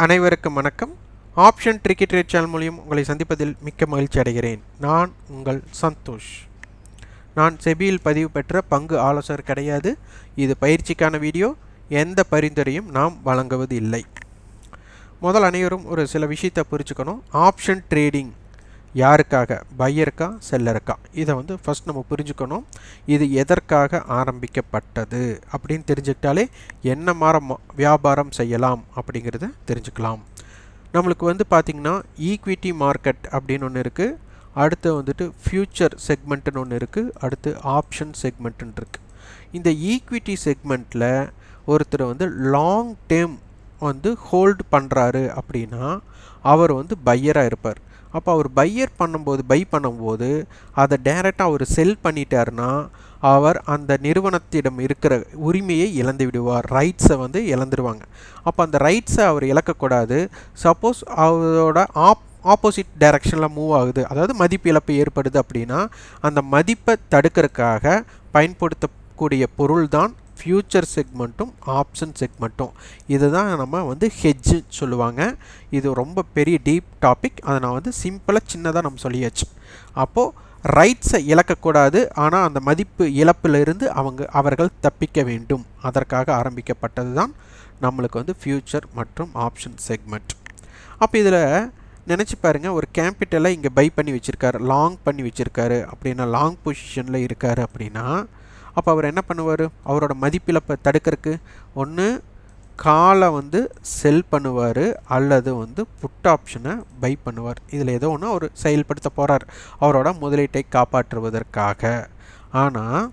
அனைவருக்கும் வணக்கம். Option tricky trade channel மூலம் உங்களை சந்திப்பதில் மிக்க மகிழ்ச்சி அடைகிறேன். நான் உங்கள் சந்தோஷ். நான் செபியில் பதிவு பெற்ற பங்கு ஆலோசகர் கிடையாது. இது பயிற்சிக்கான வீடியோ. எந்த பரிந்துரையும் நாம் வழங்குவது இல்லை. முதல் அனைவரும் ஒரு சில விஷயத்தை புரிஞ்சுக்கணும். ஆப்ஷன் ட்ரேடிங் யாருக்காக? பையருக்கா செல்லருக்கா? இதை ஃபஸ்ட் நம்ம புரிஞ்சுக்கணும். இது எதற்காக ஆரம்பிக்கப்பட்டது அப்படின்னு தெரிஞ்சுக்கிட்டாலே என்ன மாதிரி வியாபாரம் செய்யலாம் அப்படிங்கிறத தெரிஞ்சுக்கலாம். நம்மளுக்கு பார்த்திங்கன்னா ஈக்விட்டி மார்க்கெட் அப்படின்னு ஒன்று இருக்குது. அடுத்து ஃபியூச்சர் செக்மெண்ட்டுன்னு ஒன்று இருக்குது. அடுத்து ஆப்ஷன் செக்மெண்ட்டுன்னு இருக்குது. இந்த ஈக்விட்டி செக்மெண்ட்டில் ஒருத்தர் லாங் டேர்ம் ஹோல்டு பண்ணுறாரு அப்படின்னா அவர் பையராக இருப்பார். அப்போ அவர் பை பண்ணும்போது அதை டைரெக்டாக அவர் செல் பண்ணிட்டாருன்னா அவர் அந்த நிறுவனத்திடம் இருக்கிற உரிமையை இழந்து விடுவார். ரைட்ஸை இழந்துடுவாங்க. அப்போ அந்த ரைட்ஸை அவர் இழக்கக்கூடாது. சப்போஸ் அவரோட ஆப்போசிட் டைரக்ஷனில் மூவ் ஆகுது, அதாவது மதிப்பு இழப்பு ஏற்படுது அப்படின்னா அந்த மதிப்பை தடுக்கிறதுக்காக பயன்படுத்தக்கூடிய பொருள் தான் ஃபியூச்சர் செக்மெண்ட்டும் ஆப்ஷன் செக்மெண்ட்டும். இதுதான் நம்ம ஹெட்ஜ் சொல்லுவாங்க. இது ரொம்ப பெரிய டீப் டாபிக். அதை நான் சிம்பிளாக சின்னதாக நம்ம சொல்லியாச்சு. அப்போது ரைட்ஸை இழக்கக்கூடாது, ஆனால் அந்த மதிப்பு இழப்பிலிருந்து அவர்கள் தப்பிக்க வேண்டும். அதற்காக ஆரம்பிக்கப்பட்டது தான் நம்மளுக்கு ஃபியூச்சர் மற்றும் ஆப்ஷன் செக்மெண்ட். அப்போ இதில் நினச்சி பாருங்கள், ஒரு கேபிட்டலை இங்கே பை பண்ணி வச்சுருக்காரு, லாங் பண்ணி வச்சுருக்காரு அப்படின்னா, லாங் பொசிஷனில் இருக்கார் அப்படின்னா அப்போ அவர் என்ன பண்ணுவார்? அவரோட மதிப்பிழப்பை தடுக்கிறதுக்கு ஒன்று காலை செல் பண்ணுவார், அல்லது புட் ஆப்ஷனை பை பண்ணுவார். இதில் ஏதோ ஒன்று அவர் செயல்படுத்த போகிறார் அவரோட முதலீட்டை காப்பாற்றுவதற்காக. ஆனால்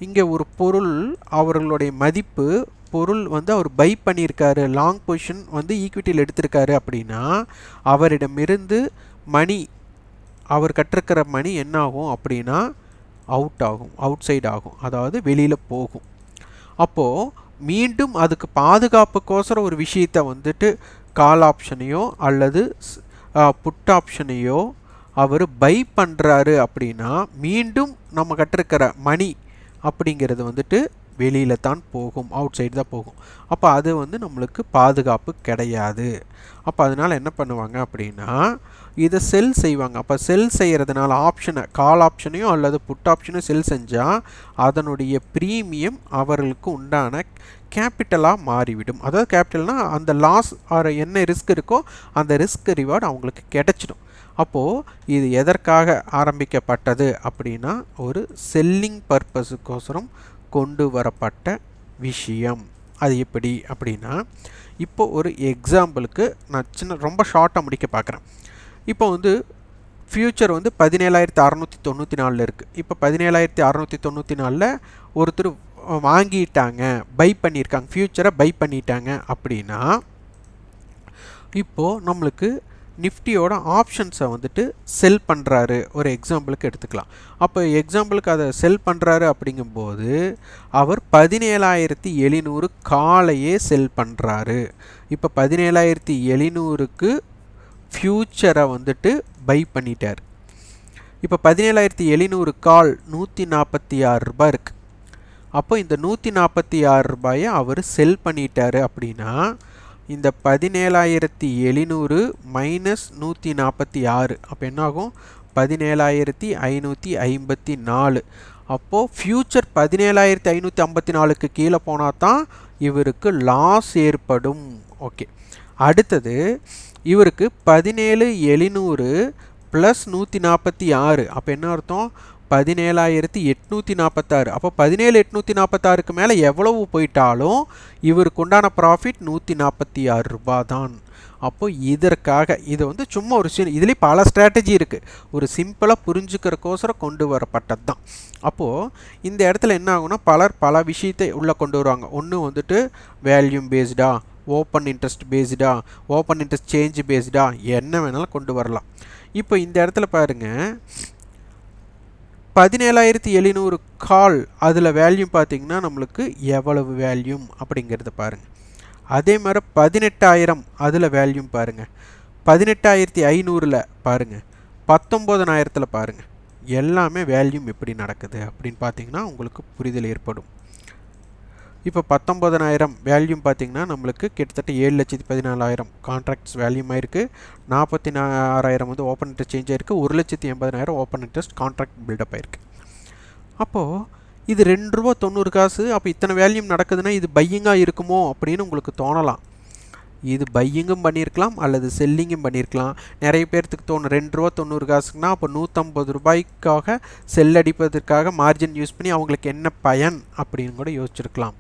இங்கே ஒரு பொருள், அவர்களுடைய மதிப்பு பொருள் அவர் பை பண்ணியிருக்காரு, லாங் பொசிஷன் ஈக்விட்டியில் எடுத்திருக்காரு அப்படின்னா அவரிடமிருந்து மணி, அவர் கட்டிருக்கிற மணி என்ன ஆகும் அப்படின்னா அவுட் சைடு ஆகும், அதாவது வெளியில் போகும். அப்போது மீண்டும் அதுக்கு பாதுகாப்புக்கோசரம் ஒரு விஷயத்தை கால் ஆப்ஷனையோ அல்லது புட் ஆப்ஷனையோ அவர் பை பண்ணுறாரு அப்படின்னா மீண்டும் நம்ம கட்டிருக்கிற மணி அப்படிங்கிறது வெளியில் தான் போகும், அவுட் சைடு தான் போகும். அப்போ அது நம்மளுக்கு பாதுகாப்பு கிடையாது. அப்போ அதனால் என்ன பண்ணுவாங்க அப்படின்னா இதை செல் செய்வாங்க. அப்போ செல் செய்கிறதுனால ஆப்ஷனை, கால் ஆப்ஷனையோ அல்லது புட் ஆப்ஷனையோ செல் செஞ்சால் அதனுடைய ப்ரீமியம் அவர்களுக்கு உண்டான கேபிட்டலாக மாறிவிடும். அதாவது கேபிட்டல்னால் அந்த லாஸ் ஆர் என்ன ரிஸ்க் இருக்கோ அந்த ரிஸ்க் ரிவார்டு அவங்களுக்கு கிடைச்சிடும். அப்போது இது எதற்காக ஆரம்பிக்கப்பட்டது அப்படின்னா ஒரு செல்லிங் பர்பஸுக்கோசரம் கொண்டு வரப்பட்ட விஷயம். அது எப்படி அப்படின்னா, இப்போ ஒரு எக்ஸாம்பிளுக்கு நான் ரொம்ப ஷார்ட்டாக முடிக்க பார்க்குறேன். இப்போ ஃபியூச்சர் 17,694 இருக்குது. இப்போ 17,694 ஒருத்தர் வாங்கிட்டாங்க, பை பண்ணியிருக்காங்க, ஃபியூச்சரை பை பண்ணிட்டாங்க அப்படின்னா இப்போது நம்மளுக்கு நிஃப்டியோட ஆப்ஷன்ஸை செல் பண்ணுறாரு. ஒரு எக்ஸாம்பிளுக்கு எடுத்துக்கலாம். அப்போ எக்ஸாம்பிளுக்கு அதை செல் பண்ணுறாரு அப்படிங்கும்போது அவர் 17,700 காலையே செல் பண்ணுறாரு. இப்போ 17,700க்கு ஃபியூச்சரை பை பண்ணிட்டார். இப்போ 17,700 கால் 146 ரூபாய் இருக்குது. அப்போ இந்த 146 ரூபாயை அவர் செல் பண்ணிட்டாரு அப்படின்னா இந்த 17,700 மைனஸ் 146 அப்போ என்னாகும்? 17,554. அப்போது ஃபியூச்சர் 17,554க்கு கீழே போனால் தான் இவருக்கு லாஸ் ஏற்படும். ஓகே, அடுத்தது இவருக்கு 17,700 ப்ளஸ் 146 அப்போ என்ன அர்த்தம்? 17,846. அப்போ 17,846க்கு மேலே எவ்வளவு போயிட்டாலும் இவருக்கு உண்டான ப்ராஃபிட் 146 ரூபா தான். அப்போது இதற்காக இது சும்மா ஒரு இதுலேயும் பல ஸ்ட்ராட்டஜி இருக்குது. ஒரு சிம்பிளாக புரிஞ்சுக்கிறக்கோசரம் கொண்டு வரப்பட்டது தான். அப்போது இந்த இடத்துல என்ன ஆகுனா, பல விஷயத்தை உள்ளே கொண்டு வருவாங்க. ஒன்று வேல்யூம் பேஸ்டா, ஓப்பன் இன்ட்ரெஸ்ட் பேஸ்டா, ஓப்பன் இன்ட்ரெஸ்ட் சேஞ்ச் பேஸ்டா, என்ன வேணாலும் கொண்டு வரலாம். இப்போ இந்த இடத்துல பாருங்கள், 17,700 கால், அதில் வேல்யூம் பார்த்திங்கன்னா நம்மளுக்கு எவ்வளவு வேல்யூம் அப்படிங்கிறத பாருங்கள். அதே மாதிரி 18,000 அதில் வேல்யூம் பாருங்கள். 18,500 பாருங்கள். 19,000 பாருங்கள். எல்லாமே வேல்யூம் எப்படி நடக்குது அப்படின்னு பார்த்தீங்கன்னா உங்களுக்கு புரிதல் ஏற்படும். இப்போ 19,000 வேல்யூம் பார்த்திங்கன்னா நம்மளுக்கு கிட்டத்தட்ட 7,14,000 கான்ட்ராக்ட்ஸ் வேல்யூம் ஆயிருக்கு. 46,000 வந்து ஓப்பன் இன்ட்ரெஸ்ட் சேஞ்ச் ஆயிருக்கு. 1,80,000 ஓப்பன் இன்ட்ரெஸ்ட் கான்ட்ராக்ட் பில்டப் ஆயிருக்கு. அப்போது இது ₹2.90. அப்போ இத்தனை வேல்யூம் நடக்குதுன்னா இது பையிங்காக இருக்குமோ அப்படின்னு உங்களுக்கு தோணலாம். இது பையிங்கும் பண்ணியிருக்கலாம் அல்லது செல்லிங்கும் பண்ணியிருக்கலாம். நிறைய பேர்த்துக்கு தோணும் ₹2.90னா அப்போ ₹150 செல் அடிப்பதற்காக மார்ஜின் யூஸ் பண்ணி அவங்களுக்கு என்ன பயன் அப்படின்னு கூட யோசிச்சிருக்கலாம்.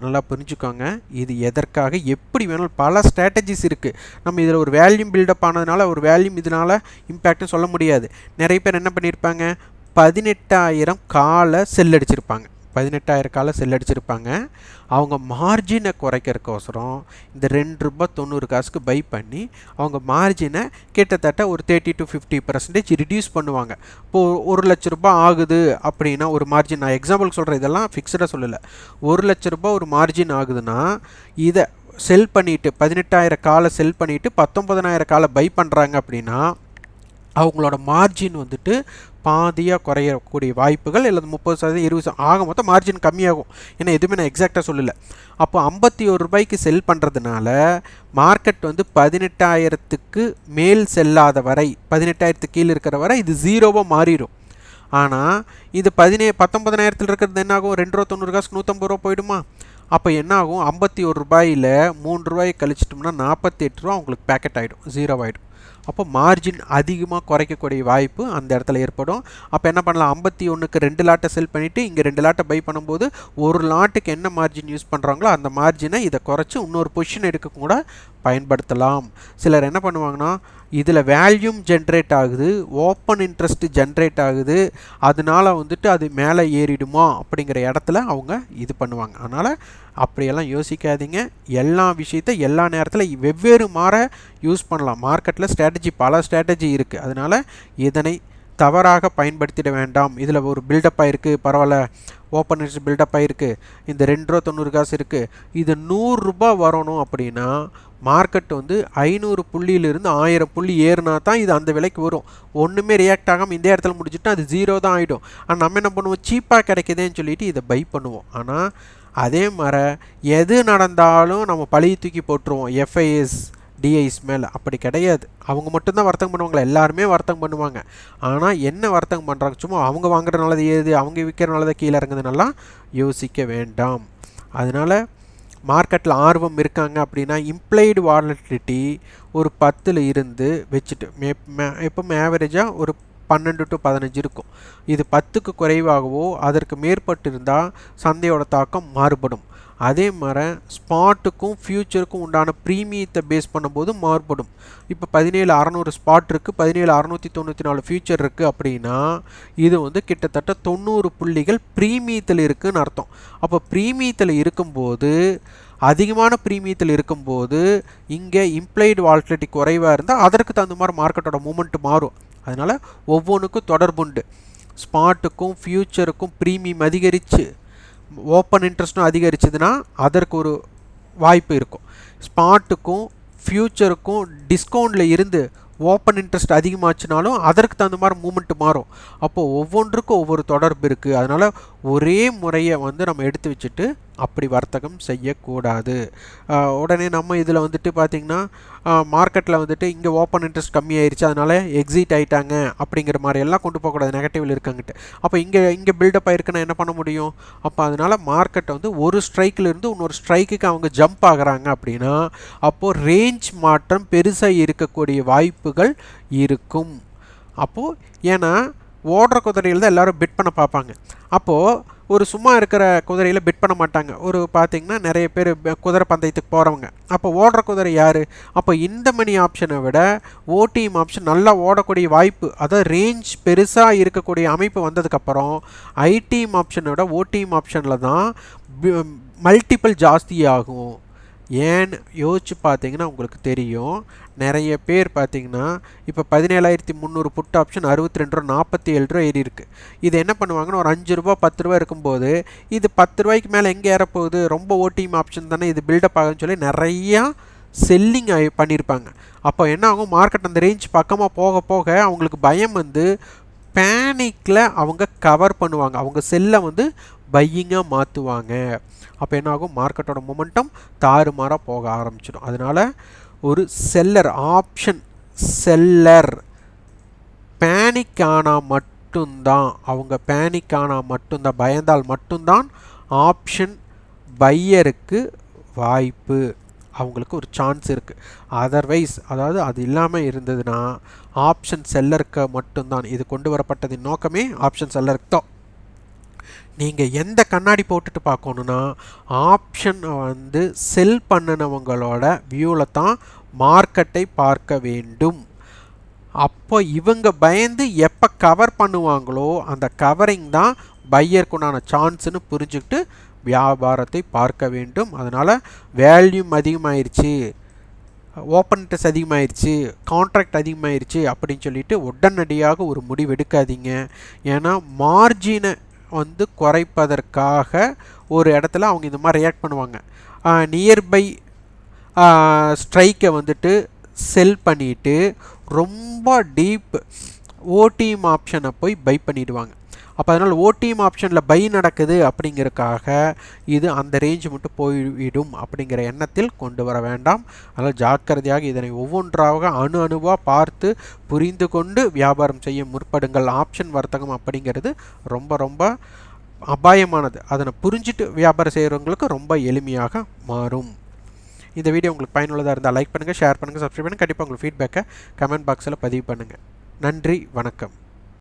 நல்லா புரிஞ்சுக்கோங்க, இது எதற்காக எப்படி வேணாலும் பல ஸ்ட்ராட்டஜிஸ் இருக்குது. நம்ம இதில் ஒரு வேல்யூம் பில்டப் ஆனதுனால ஒரு வேல்யூம் இதனால் இம்பேக்ட்னு சொல்ல முடியாது. நிறைய பேர் என்ன பண்ணியிருப்பாங்க, 18,000 காலை செல் அடிச்சிருப்பாங்க. 18,000 காலை செல் அடிச்சிருப்பாங்க. அவங்க மார்ஜினை குறைக்கிறக்கோசரம் இந்த ₹2.90 பை பண்ணி அவங்க மார்ஜினை கிட்டத்தட்ட ஒரு 30 to 50% ரிடியூஸ் பண்ணுவாங்க. இப்போது ₹1,00,000 ஆகுது அப்படின்னா ஒரு மார்ஜின், நான் எக்ஸாம்பிளுக்கு சொல்கிறேன், இதெல்லாம் ஃபிக்ஸடாக சொல்லலை. ₹1,00,000 ஒரு மார்ஜின் ஆகுதுன்னா இதை செல் பண்ணிவிட்டு 18,000 காலை செல் பண்ணிவிட்டு 19,000 காலை பை பண்ணுறாங்க அப்படின்னா அவங்களோட மார்ஜின் வந்துட்டு பாதியாக குறையக்கூடிய வாய்ப்புகள், இல்லை 30%, 20% ஆக மொத்தம் மார்ஜின் கம்மியாகும். ஏன்னா எதுவுமே நான் எக்ஸாக்டாக சொல்லலை. அப்போ ₹51 செல் பண்ணுறதுனால மார்க்கெட் வந்து 18,000க்கு மேல் செல்லாத வரை, 18,000க்கு கீழே இருக்கிற வரை இது ஜீரோவாக மாறிடும். ஆனால் இது 19,000 இருக்கிறது என்ன ஆகும், ₹2.90 ₹150 போயிடுமா? அப்போ என்ன ஆகும், ₹51 ₹3 கழிச்சிட்டோம்னா ₹48 உங்களுக்கு பேக்கெட் ஆகிடும், ஜீரோ ஆகிடும். அப்போ மார்ஜின் அதிகமாக குறைக்கக்கூடிய வாய்ப்பு அந்த இடத்துல ஏற்படும். அப்போ என்ன பண்ணலாம், 51க்கு 2 லாட்டை செல் பண்ணிவிட்டு இங்கே 2 லாட்டை பை பண்ணும்போது ஒரு லாட்டுக்கு என்ன மார்ஜின் யூஸ் பண்ணுறாங்களோ அந்த மார்ஜினை இதை குறைச்சி இன்னொரு பொசிஷன் எடுக்க கூட பயன்படுத்தலாம். சிலர் என்ன பண்ணுவாங்கன்னா, இதில் வேல்யூம் ஜென்ரேட் ஆகுது, ஓப்பன் இன்ட்ரெஸ்ட் ஜென்ரேட் ஆகுது, அதனால வந்துட்டு அது மேலே ஏறிடுமா அப்படிங்கிற இடத்துல அவங்க இது பண்ணுவாங்க. அதனால் அப்படியெல்லாம் யோசிக்காதீங்க. எல்லா விஷயத்தை எல்லா நேரத்தில் வெவ்வேறு மாற யூஸ் பண்ணலாம். மார்க்கெட்டில் ஸ்ட்ராட்டஜி பல ஸ்ட்ராட்டஜி இருக்குது. அதனால் இதனை தவறாக பயன்படுத்திட வேண்டாம். இதில் ஒரு பில்டப் ஆகிருக்கு, பரவாயில்ல, ஓப்பன் இன்ட்ரெஸ்ட் பில்டப் ஆகிருக்கு, இந்த ₹2.90 இருக்குது, இது ₹100 வரணும் அப்படின்னா மார்க்கெட் வந்து 500 புள்ளியிலிருந்து 1000 புள்ளி ஏறினா தான் இது அந்த விலைக்கு வரும். ஒன்றுமே ரியாக்ட் ஆகாமல் இந்த இடத்துல முடிச்சுட்டா அது ஜீரோ தான் ஆகிடும். ஆனால் நம்ம என்ன பண்ணுவோம், சீப்பாக கிடைக்குதுன்னு சொல்லிட்டு இதை பை பண்ணுவோம். ஆனால் அதே மாதிரி எது நடந்தாலும் நம்ம பழைய தூக்கி போட்டுருவோம் எஃப்ஐஎஸ் டிஐஸ் மேலே. அப்படி கிடையாது. அவங்க மட்டும்தான் வர்த்தகம் பண்ணுவாங்களா, எல்லாருமே வர்த்தகம் பண்ணுவாங்க. ஆனால் என்ன வர்த்தகம் பண்ணுறாங்க, சும்மா அவங்க வாங்குறதுனால ஏது, அவங்க விற்கிறனால கீழே இறங்குதுன்னெல்லாம் யோசிக்க வேண்டாம். அதனால் மார்க்கெட்டில் ஆர்வம் இருக்காங்க அப்படின்னா இம்ப்ளைடு வாலட்டிலிட்டி ஒரு 10 இருந்து வச்சுட்டு எப்பவும் ஆவரேஜாக ஒரு 12 to 15 இருக்கும். இது 10க்கு குறைவாகவோ அதற்கு மேற்பட்டு இருந்தால் சந்தையோட தாக்கம் மாறுபடும். அதே மாதிரி ஸ்பாட்டுக்கும் ஃபியூச்சருக்கும் உண்டான ப்ரீமியத்தை பேஸ் பண்ணும்போது மாறுபடும். இப்போ 17,600 ஸ்பாட் இருக்குது, 17,694 ஃபியூச்சர் இருக்குது அப்படின்னா இது வந்து கிட்டத்தட்ட 90 புள்ளிகள் ப்ரீமியத்தில் இருக்குதுன்னு அர்த்தம். அப்போ ப்ரீமியத்தில் இருக்கும்போது, அதிகமான ப்ரீமியத்தில் இருக்கும்போது இங்கே இம்ப்ளைடு வாலட்டிலிட்டி குறைவாக இருந்தால் அதற்கு தகுந்த மாதிரி மார்க்கெட்டோட மூமெண்ட் மாறும். அதனால் ஒவ்வொன்றுக்கும் தொடர்புண்டு. ஸ்பாட்டுக்கும் ஃபியூச்சருக்கும் ப்ரீமியம் அதிகரித்து ஓப்பன் இன்ட்ரெஸ்ட்டும் அதிகரிச்சதுன்னா அதற்கு ஒரு வாய்ப்பு இருக்கும். ஸ்பாட்டுக்கும் ஃபியூச்சருக்கும் டிஸ்கவுண்டில் இருந்து ஓப்பன் இன்ட்ரெஸ்ட் அதிகமாச்சுனாலும் அதற்கு தகுந்த மாதிரி மூமெண்ட் மாறும். அப்போது ஒவ்வொன்றுக்கும் ஒவ்வொரு தொடர்பு இருக்குது. அதனால் ஒரே முறையை வந்து நம்ம எடுத்து வச்சுட்டு அப்படி வர்த்தகம் செய்யக்கூடாது. உடனே நம்ம இதில் வந்துட்டு பார்த்திங்கன்னா மார்க்கெட்டில் வந்துட்டு இங்கே ஓப்பன் இன்ட்ரெஸ்ட் கம்மியாயிருச்சு அதனால் எக்ஸிட் ஆகிட்டாங்க அப்படிங்கிற மாதிரி எல்லாம் கொண்டு போகக்கூடாது, நெகட்டிவில் இருக்காங்கிட்டு. அப்போ இங்கே பில்டப் ஆகிருக்குன்னா என்ன பண்ண முடியும்? அப்போ அதனால் மார்க்கெட்டை வந்து ஒரு ஸ்ட்ரைக்கிலிருந்து இன்னொரு ஸ்ட்ரைக்குக்கு அவங்க ஜம்ப் ஆகுறாங்க அப்படின்னா அப்போது ரேஞ்ச் மாற்றம் பெருசாக இருக்கக்கூடிய வாய்ப்புகள் இருக்கும். அப்போது ஏன்னா ஓடுற குதிரையில் தான் எல்லோரும் பெட் பண்ண பார்ப்பாங்க. அப்போது ஒரு சும்மா இருக்கிற குதிரையில் பெட் பண்ண மாட்டாங்க. ஒரு பார்த்திங்கன்னா நிறைய பேர் குதிரை பந்தயத்துக்கு போகிறவங்க. அப்போ ஓடுற குதிரை யார்? அப்போ இந்த மணி ஆப்ஷனை விட ஓடிஎம் ஆப்ஷன் நல்லா ஓடக்கூடிய வாய்ப்பு, அதாவது ரேஞ்ச் பெருசாக இருக்கக்கூடிய அமைப்பு வந்ததுக்கப்புறம் ஐடிஎம் ஆப்ஷனை விட ஓடிஎம் ஆப்ஷனில் தான் மல்டிபிள் ஜாஸ்தி ஆகும். ஏன்னு யோசிச்சு பார்த்தீங்கன்னா உங்களுக்கு தெரியும். நிறைய பேர் பார்த்தீங்கன்னா இப்போ 17,300 புட் ஆப்ஷன் ₹62.47 ஏறி இருக்குது. இது என்ன பண்ணுவாங்கன்னா ஒரு ₹5 ₹10 இருக்கும்போது இது ₹10 மேலே எங்கே ஏறப்போகுது, ரொம்ப ஓடிஎம் ஆப்ஷன் தானே, இது பில்டப் ஆகுதுன்னு சொல்லி நிறையா செல்லிங் பண்ணியிருப்பாங்க. அப்போ என்ன ஆகும், மார்க்கெட் அந்த ரேஞ்ச் பக்கமாக போக போக அவங்களுக்கு பயம் வந்து பேனிக்கில் அவங்க கவர் பண்ணுவாங்க, அவங்க செல்லை வந்து பையிங்காக மாற்றுவாங்க. அப்போ என்னாகும், மார்க்கெட்டோட மொமெண்டம் தாறுமாறாக போக ஆரம்பிச்சிடும். அதனால் ஒரு செல்லர், ஆப்ஷன் செல்லர் பேனிக் ஆனால் மட்டும்தான், அவங்க பேனிக் ஆனால் மட்டும்தான், பயந்தால் மட்டும்தான் ஆப்ஷன் பையருக்கு வாய்ப்பு, அவங்களுக்கு ஒரு சான்ஸ் இருக்குது. அதர்வைஸ், அதாவது அது இல்லாமல் இருந்ததுன்னா ஆப்ஷன் செல்லருக்கு மட்டும்தான். இது கொண்டு வரப்பட்டதின் நோக்கமே ஆப்ஷன் செல்லருக்கு தான். நீங்கள் எந்த கண்ணாடி போட்டுட்டு பார்க்கணுன்னா ஆப்ஷன் வந்து செல் பண்ணினவங்களோட வியூவில் தான் மார்க்கெட்டை பார்க்க வேண்டும். அப்போ இவங்க பயந்து எப்போ கவர் பண்ணுவாங்களோ அந்த கவரிங் தான் பையருக்குண்டான சான்ஸ்னு புரிஞ்சுக்கிட்டு வியாபாரத்தை பார்க்க வேண்டும். அதனால் வேல்யூம் அதிகமாயிருச்சு, ஓப்பன் இன்ட்ரெஸ்ட் அதிகமாயிருச்சு, கான்ட்ராக்ட் அதிகமாயிருச்சு அப்படின்னு சொல்லிட்டு உடனடியாக ஒரு முடிவு எடுக்காதீங்க. ஏன்னா மார்ஜினை வந்து குறைப்பதற்காக ஒரு இடத்துல அவங்க இந்த மாதிரி ரியாக்ட் பண்ணுவாங்க. நியர்பை ஸ்ட்ரைக்கை வந்துட்டு செல் பண்ணிவிட்டு ரொம்ப டீப் ஓடிஎம் ஆப்ஷனை போய் பை பண்ணிடுவாங்க. அப்போ அதனால் ஓடிஎம் ஆப்ஷனில் பை நடக்குது அப்படிங்கிறதுக்காக இது அந்த ரேஞ்சு மட்டும் போய்விடும் அப்படிங்கிற எண்ணத்தில் கொண்டு வர வேண்டாம். அதனால் ஜாக்கிரதையாக இதனை ஒவ்வொன்றாக அணுவாக பார்த்து புரிந்து கொண்டு வியாபாரம் செய்ய முற்படுங்கள். ஆப்ஷன் வர்த்தகம் அப்படிங்கிறது ரொம்ப ரொம்ப அபாயமானது. அதனை புரிஞ்சுட்டு வியாபாரம் செய்கிறவங்களுக்கு ரொம்ப எளிமையாக மாறும். இந்த வீடியோ உங்களுக்கு பயனுள்ளதாக இருந்தால் லைக் பண்ணுங்கள், ஷேர் பண்ணுங்கள், சப்ஸ்கிரைப் பண்ணுங்கள். கண்டிப்பாக உங்களுக்கு ஃபீட்பேக்கை கமெண்ட் பாக்ஸில் பதிவு பண்ணுங்கள். நன்றி, வணக்கம்.